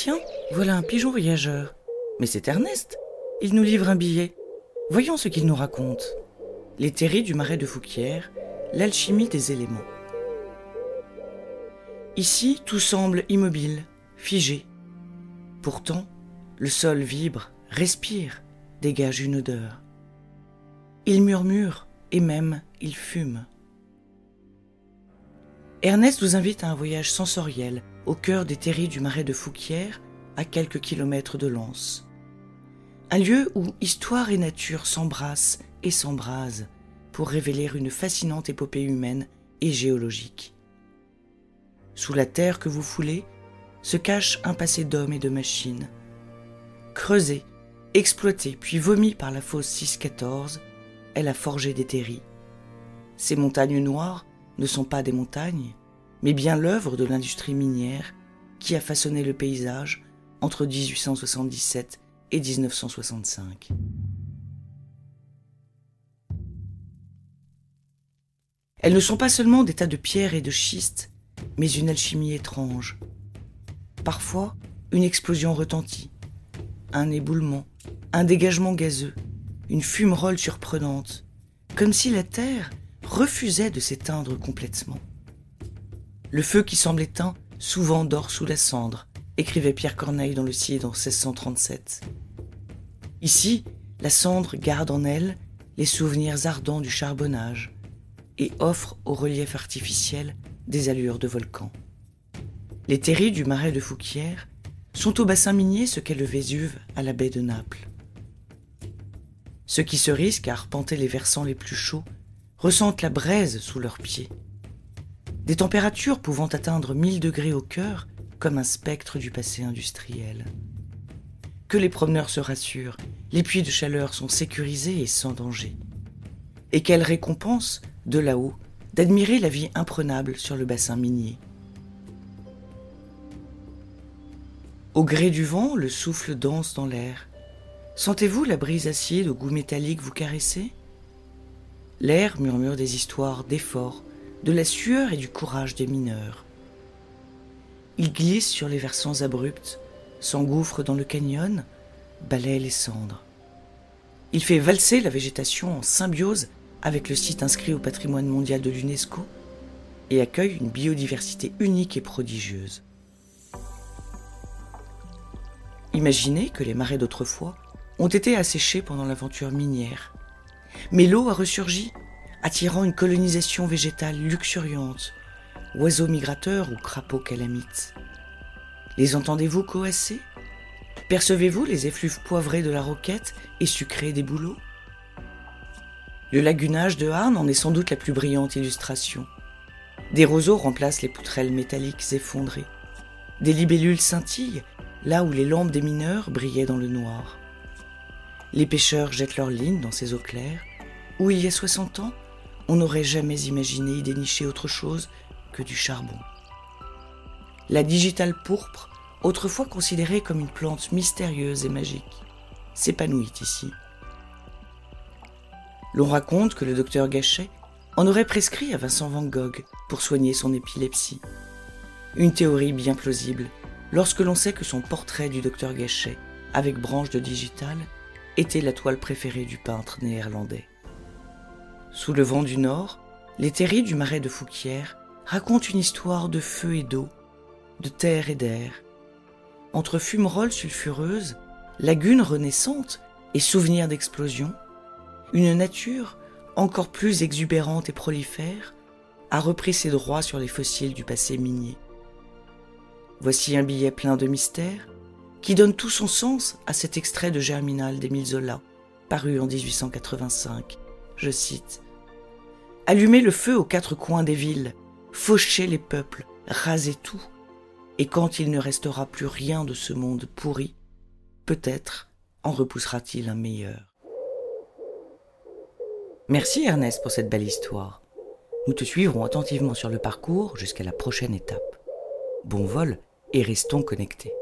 Tiens, voilà un pigeon voyageur. Mais c'est Ernest. Il nous livre un billet. Voyons ce qu'il nous raconte. Les terries du marais de Fouquières, l'alchimie des éléments. Ici, tout semble immobile, figé. Pourtant, le sol vibre, respire, dégage une odeur. Il murmure et même il fume. Ernest nous invite à un voyage sensoriel au cœur des terries du marais de Fouquières, à quelques kilomètres de Lens. Un lieu où histoire et nature s'embrassent et s'embrasent pour révéler une fascinante épopée humaine et géologique. Sous la terre que vous foulez se cache un passé d'hommes et de machines. Creusée, exploitée puis vomi par la fosse 614, elle a forgé des terries. Ces montagnes noires ne sont pas des montagnes, mais bien l'œuvre de l'industrie minière qui a façonné le paysage entre 1877 et 1965. Elles ne sont pas seulement des tas de pierres et de schistes, mais une alchimie étrange. Parfois, une explosion retentit, un éboulement, un dégagement gazeux, une fumerole surprenante, comme si la terre refusait de s'éteindre complètement. Le feu qui semble éteint souvent dort sous la cendre, écrivait Pierre Corneille dans Le Cid en 1637. Ici, la cendre garde en elle les souvenirs ardents du charbonnage et offre au relief artificiel des allures de volcan. Les terries du marais de Fouquières sont au bassin minier ce qu'est le Vésuve à la baie de Naples. Ceux qui se risquent à arpenter les versants les plus chauds ressentent la braise sous leurs pieds. Des températures pouvant atteindre 1000 degrés au cœur, comme un spectre du passé industriel. Que les promeneurs se rassurent, les puits de chaleur sont sécurisés et sans danger. Et quelle récompense, de là-haut, d'admirer la vie imprenable sur le bassin minier. Au gré du vent, le souffle danse dans l'air. Sentez-vous la brise acide au goût métallique vous caresser ? L'air murmure des histoires d'efforts, de la sueur et du courage des mineurs. Il glisse sur les versants abrupts, s'engouffre dans le canyon, balaie les cendres. Il fait valser la végétation en symbiose avec le site inscrit au patrimoine mondial de l'UNESCO et accueille une biodiversité unique et prodigieuse. Imaginez que les marais d'autrefois ont été asséchés pendant l'aventure minière. Mais l'eau a ressurgi, attirant une colonisation végétale luxuriante, oiseaux migrateurs ou crapauds calamites. Les entendez-vous coasser ? Percevez-vous les effluves poivrés de la roquette et sucrés des bouleaux ? Le lagunage de Harne en est sans doute la plus brillante illustration. Des roseaux remplacent les poutrelles métalliques effondrées. Des libellules scintillent là où les lampes des mineurs brillaient dans le noir. Les pêcheurs jettent leurs lignes dans ces eaux claires, où il y a 60 ans, on n'aurait jamais imaginé y dénicher autre chose que du charbon. La digitale pourpre, autrefois considérée comme une plante mystérieuse et magique, s'épanouit ici. L'on raconte que le docteur Gachet en aurait prescrit à Vincent van Gogh pour soigner son épilepsie. Une théorie bien plausible, lorsque l'on sait que son portrait du docteur Gachet, avec branche de digital, était la toile préférée du peintre néerlandais. Sous le vent du nord, les terries du marais de Fouquières racontent une histoire de feu et d'eau, de terre et d'air. Entre fumerolles sulfureuses, lagunes renaissantes et souvenirs d'explosion, une nature encore plus exubérante et prolifère a repris ses droits sur les fossiles du passé minier. Voici un billet plein de mystères qui donne tout son sens à cet extrait de Germinal d'Émile Zola, paru en 1885. Je cite : « Allumez le feu aux quatre coins des villes, fauchez les peuples, rasez tout, et quand il ne restera plus rien de ce monde pourri, peut-être en repoussera-t-il un meilleur. » Merci Ernest pour cette belle histoire. Nous te suivrons attentivement sur le parcours jusqu'à la prochaine étape. Bon vol et restons connectés.